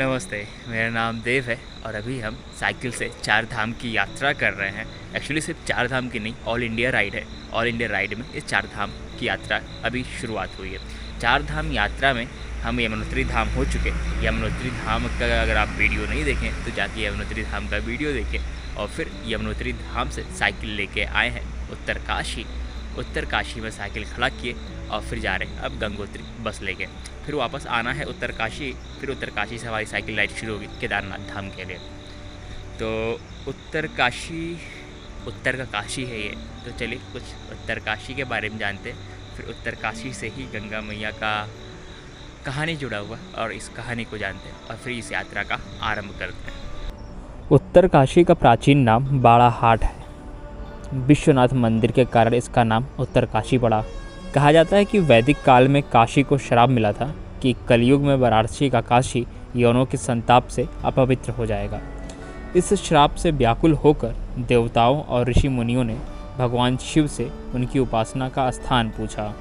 नमस्ते, मेरा नाम देव है और अभी हम साइकिल से चार धाम की यात्रा कर रहे हैं। एक्चुअली सिर्फ चार धाम की नहीं, ऑल इंडिया राइड है। ऑल इंडिया राइड में इस चार धाम की यात्रा अभी शुरुआत हुई है। चार धाम यात्रा में हम यमुनोत्री धाम हो चुके। यमुनोत्री धाम का अगर आप वीडियो नहीं देखें तो जाके यमुनोत्री धाम का वीडियो देखें। और फिर यमुनोत्री धाम से साइकिल लेके आए हैं उत्तरकाशी। उत्तरकाशी में साइकिल खड़ा किए और फिर जा रहे हैं अब गंगोत्री बस लेके। फिर वापस आना है उत्तरकाशी। फिर उत्तरकाशी से हमारी साइकिल राइड शुरू होगी केदारनाथ धाम के लिए। तो उत्तरकाशी, उत्तर का काशी है ये। तो चलिए कुछ उत्तरकाशी के बारे में जानते हैं। फिर उत्तरकाशी से ही गंगा मैया का कहानी जुड़ा हुआ और इस कहानी को जानते हैं और फिर इस यात्रा का आरंभ करते हैं। उत्तरकाशी का प्राचीन नाम बाड़ाहाट है। विश्वनाथ मंदिर के कारण इसका नाम उत्तरकाशी पड़ा। कहा जाता है कि वैदिक काल में काशी को श्राप मिला था कि कलयुग में वाराणसी का काशी यवनों के संताप से अपवित्र हो जाएगा। इस श्राप से व्याकुल होकर देवताओं और ऋषि मुनियों ने भगवान शिव से उनकी उपासना का स्थान पूछा।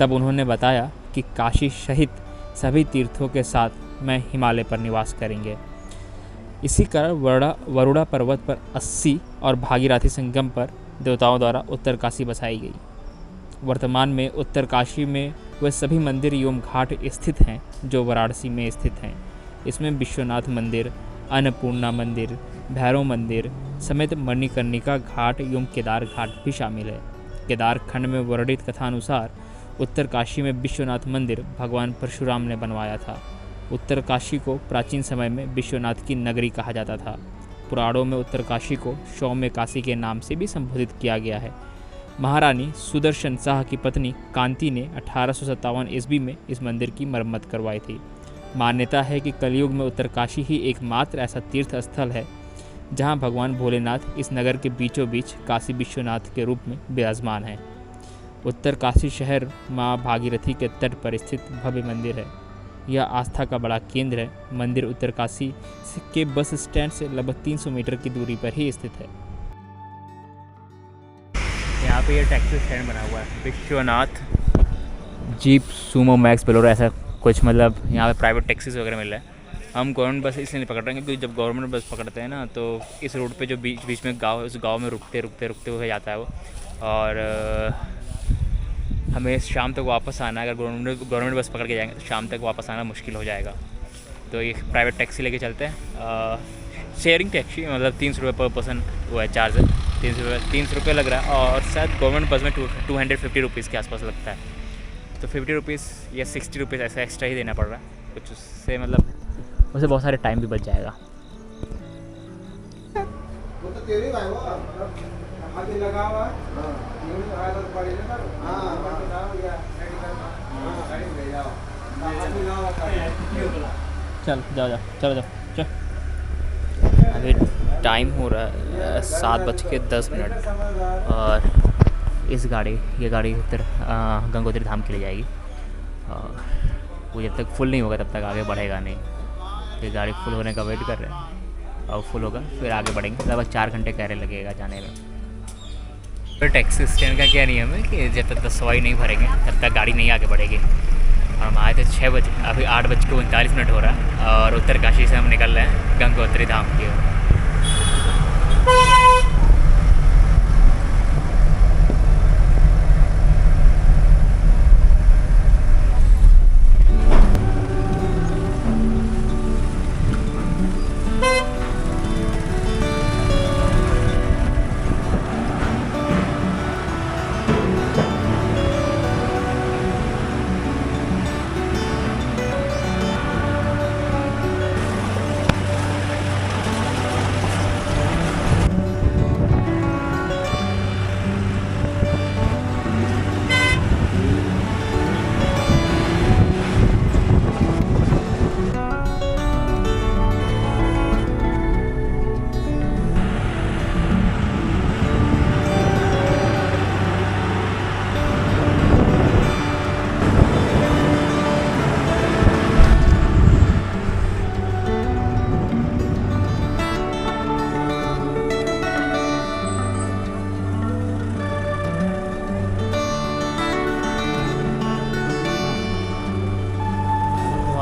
तब उन्होंने बताया कि काशी सहित सभी तीर्थों के साथ मैं हिमालय पर निवास करेंगे। इसी कारण वरुणा पर्वत पर 80 और भागीरथी संगम पर देवताओं द्वारा उत्तरकाशी बसाई गई। वर्तमान में उत्तरकाशी में वे सभी मंदिर एवं घाट स्थित हैं जो वाराणसी में स्थित हैं। इसमें विश्वनाथ मंदिर, अन्नपूर्णा मंदिर, भैरव मंदिर समेत मणिकर्णिका घाट एवं केदार घाट भी शामिल है। केदार खंड में वर्णित कथानुसार उत्तरकाशी में विश्वनाथ मंदिर भगवान परशुराम ने बनवाया था। उत्तरकाशी को प्राचीन समय में विश्वनाथ की नगरी कहा जाता था। पुराणों में उत्तरकाशी को सौम्य काशी के नाम से भी संबोधित किया गया है। महारानी सुदर्शन शाह की पत्नी कांति ने 1857 ईस्वी में इस मंदिर की मरम्मत करवाई थी। मान्यता है कि कलयुग में उत्तरकाशी ही एकमात्र ऐसा तीर्थ स्थल है जहां भगवान भोलेनाथ इस नगर के बीचों बीच काशी विश्वनाथ के रूप में विराजमान हैं। उत्तरकाशी शहर मां भागीरथी के तट पर स्थित भव्य मंदिर है। यह आस्था का बड़ा केंद्र है। मंदिर उत्तरकाशी के बस स्टैंड से लगभग 300 मीटर की दूरी पर ही स्थित है। यहाँ पे ये टैक्सी स्टैंड बना हुआ है, Vishwanath jeep Sumo max Bolero ऐसा कुछ, मतलब यहाँ पे प्राइवेट टैक्सीज वगैरह मिल रहा है। हम गवर्नमेंट बस इसलिए नहीं पकड़ रहे हैं क्योंकि जब गवर्नमेंट बस पकड़ते हैं ना तो इस रोड पे जो बीच में गांव है उस गांव में रुकते हुए जाता है वो। और हमें शाम तक वापस आना है। अगर गवर्नमेंट बस पकड़ के जाएंगे तो शाम तक वापस आना मुश्किल हो जाएगा। तो ये प्राइवेट टैक्सी लेके चलते हैं। शेयरिंग टैक्सी, मतलब 300 रुपये पर पर्सन वो है चार्ज है। 300 रुपये लग रहा है और शायद गवर्नमेंट बस में 250 रुपीज़ के आसपास लगता है। तो 50 रुपीज़ या 60 रुपीज़ ऐसा एक्स्ट्रा ही देना पड़ रहा है कुछ। उससे मतलब उससे बहुत सारे टाइम भी बच जाएगा। चलो। अभी टाइम हो रहा है 7:10 और ये गाड़ी उधर गंगोत्री धाम के लिए जाएगी। और वो जब तक फुल नहीं होगा तब तक आगे बढ़ेगा नहीं। ये गाड़ी फुल होने का वेट कर रहे हैं और फुल होगा फिर आगे बढ़ेंगे। लगभग 4 घंटे कैरे लगेगा जाने में। फिर टैक्सी स्टैंड का क्या नियम है कि जब तक सवारी नहीं भरेंगे तब तक गाड़ी नहीं आगे बढ़ेगी। हम आए थे 6 बजे, अभी 8:39 हो रहा है और उत्तरकाशी से हम निकल रहे हैं गंगोत्री धाम की ओर।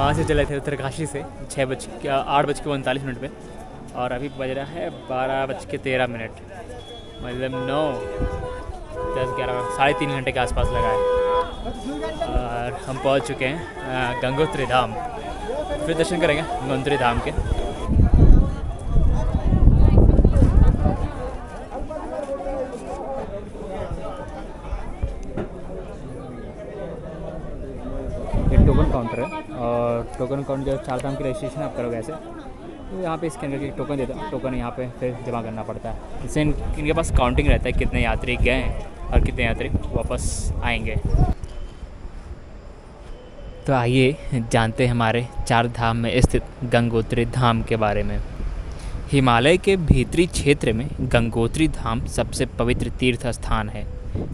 वहाँ से चले थे उत्तरकाशी से 8:39 पे, और अभी बज रहा है 12:13, मतलब 9-10-11 3.5 घंटे के आसपास लगा है। और हम पहुँच चुके हैं गंगोत्री धाम। फिर दर्शन करेंगे गंगोत्री धाम के। टोकन काउंटर है, और टोकन काउंटर जब 4 धाम की रजिस्ट्रेशन आप करोगे ऐसे, तो यहाँ पे स्कैन करके टोकन देता है। टोकन यहाँ पे फिर जमा करना पड़ता है। इससे इनके पास काउंटिंग रहता है कितने यात्री गए हैं और कितने यात्री वापस आएंगे। तो आइए जानते हैं हमारे 4 धाम में स्थित गंगोत्री धाम के बारे में। हिमालय के भीतरी क्षेत्र में गंगोत्री धाम सबसे पवित्र तीर्थ स्थान है,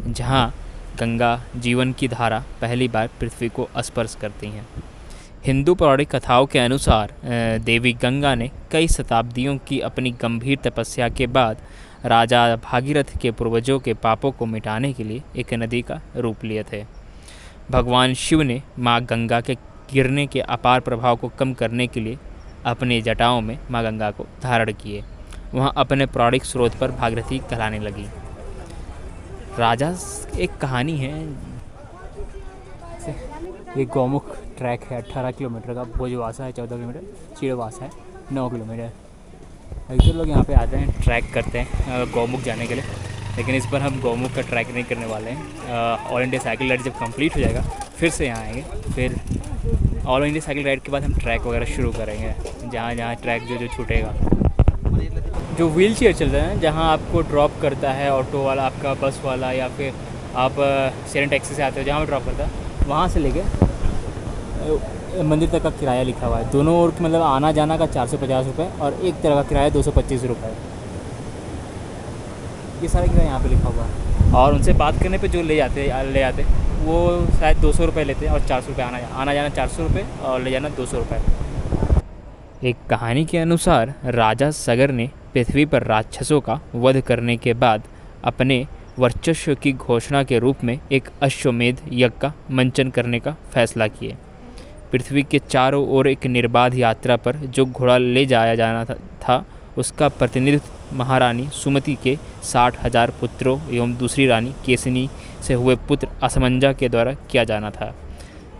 जहाँ गंगा जीवन की धारा पहली बार पृथ्वी को स्पर्श करती हैं। हिंदू पौराणिक कथाओं के अनुसार देवी गंगा ने कई शताब्दियों की अपनी गंभीर तपस्या के बाद राजा भागीरथ के पूर्वजों के पापों को मिटाने के लिए एक नदी का रूप लिए थे। भगवान शिव ने माँ गंगा के गिरने के अपार प्रभाव को कम करने के लिए अपने जटाओं में माँ गंगा को धारण किए। वहाँ अपने पौराणिक स्रोत पर भागीरथी कहलाने लगी। राजा एक कहानी है। ये गौमुख ट्रैक है 18 किलोमीटर का, भोजवासा है 14 किलोमीटर, चिड़वासा है 9 किलोमीटर। अक्सर लोग यहाँ पे आते हैं, ट्रैक करते हैं गौमुख जाने के लिए, लेकिन इस पर हम गौमुख का ट्रैक नहीं करने वाले हैं। ऑल इंडिया साइकिल राइड जब कंप्लीट हो जाएगा फिर से यहाँ आएंगे। फिर ऑल इंडिया साइकिल राइड के बाद हम ट्रैक वगैरह शुरू करेंगे, जहाँ जहाँ ट्रैक जो छूटेगा। जो व्हील चेयर चल रहा है, जहाँ आपको ड्रॉप करता है ऑटो वाला, आपका बस वाला, या फिर आप शेयरिंग टैक्सी से आते हो जहाँ पर ड्रॉप करता है, वहाँ से लेके मंदिर तक का किराया लिखा हुआ है। दोनों ओर मतलब आना जाना का 450 रुपये, और एक तरह का किराया 225 रुपये। ये सारा किराया यहाँ पे लिखा हुआ है। और उनसे बात करने पे जो ले जाते वो शायद 200 रुपये लेते हैं, और 400 रुपये आना जाना 400 रुपये, और ले जाना 200 रुपये। एक कहानी के अनुसार राजा सगर ने पृथ्वी पर राक्षसों का वध करने के बाद अपने वर्चस्व की घोषणा के रूप में एक अश्वमेध यज्ञ का मंचन करने का फैसला किए। पृथ्वी के चारों ओर एक निर्बाध यात्रा पर जो घोड़ा ले जाया जाना था उसका प्रतिनिधित्व महारानी सुमति के 60,000 पुत्रों एवं दूसरी रानी केसनी से हुए पुत्र असमंजा के द्वारा किया जाना था।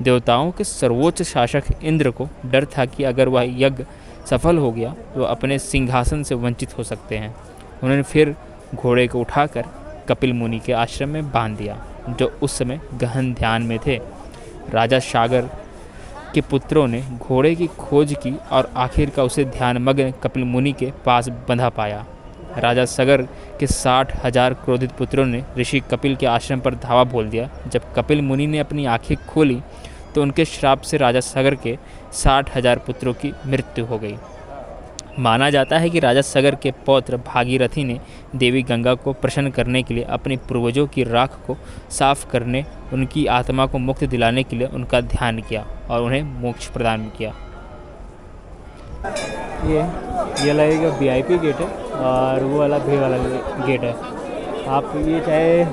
देवताओं के सर्वोच्च शासक इंद्र को डर था कि अगर वह यज्ञ सफल हो गया तो अपने सिंहासन से वंचित हो सकते हैं। उन्होंने फिर घोड़े को उठाकर कपिल मुनि के आश्रम में बांध दिया, जो उस समय गहन ध्यान में थे। राजा सागर के पुत्रों ने घोड़े की खोज की और आखिरकार उसे ध्यानमग्न कपिल मुनि के पास बंधा पाया। राजा सगर के 60,000 क्रोधित पुत्रों ने ऋषि कपिल के आश्रम पर धावा बोल दिया। जब कपिल मुनि ने अपनी आंखें खोली तो उनके श्राप से राजा सगर के 60,000 पुत्रों की मृत्यु हो गई। माना जाता है कि राजा सगर के पौत्र भागीरथी ने देवी गंगा को प्रसन्न करने के लिए अपने पूर्वजों की राख को साफ करने, उनकी आत्मा को मुक्त दिलाने के लिए उनका ध्यान किया और उन्हें मोक्ष प्रदान किया। ये लगेगा VIP गेट है, और वो वाला भीड़ वाला गेट है। आप ये चाहे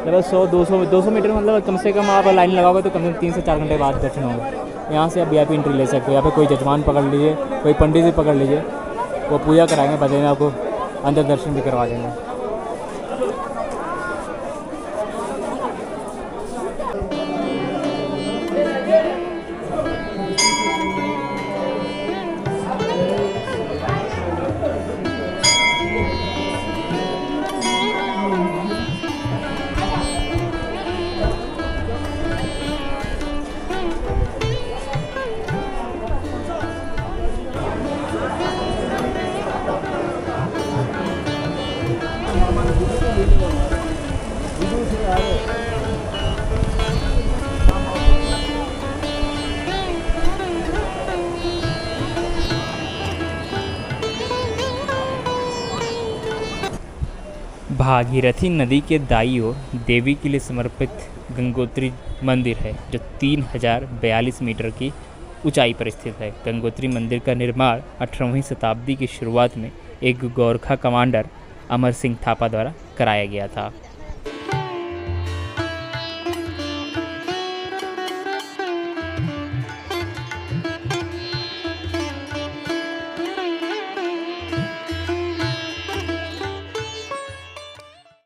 लगभग 100-200 मीटर, मतलब कम से कम आप लाइन लगाओगे तो कम से कम 3 से 4 घंटे बाद दर्शन होंगे। यहाँ से आप VIP एंट्री ले सकते हो। यहाँ पे कोई जजमान पकड़ लीजिए, कोई पंडित जी पकड़ लीजिए, वो पूजा कराएंगे, बाद में आपको अंदर दर्शन भी करवा देंगे। भागीरथी नदी के दाईं ओर देवी के लिए समर्पित गंगोत्री मंदिर है, जो 3042 मीटर की ऊंचाई पर स्थित है। गंगोत्री मंदिर का निर्माण 18वीं शताब्दी की शुरुआत में एक गोरखा कमांडर अमर सिंह थापा द्वारा कराया गया था।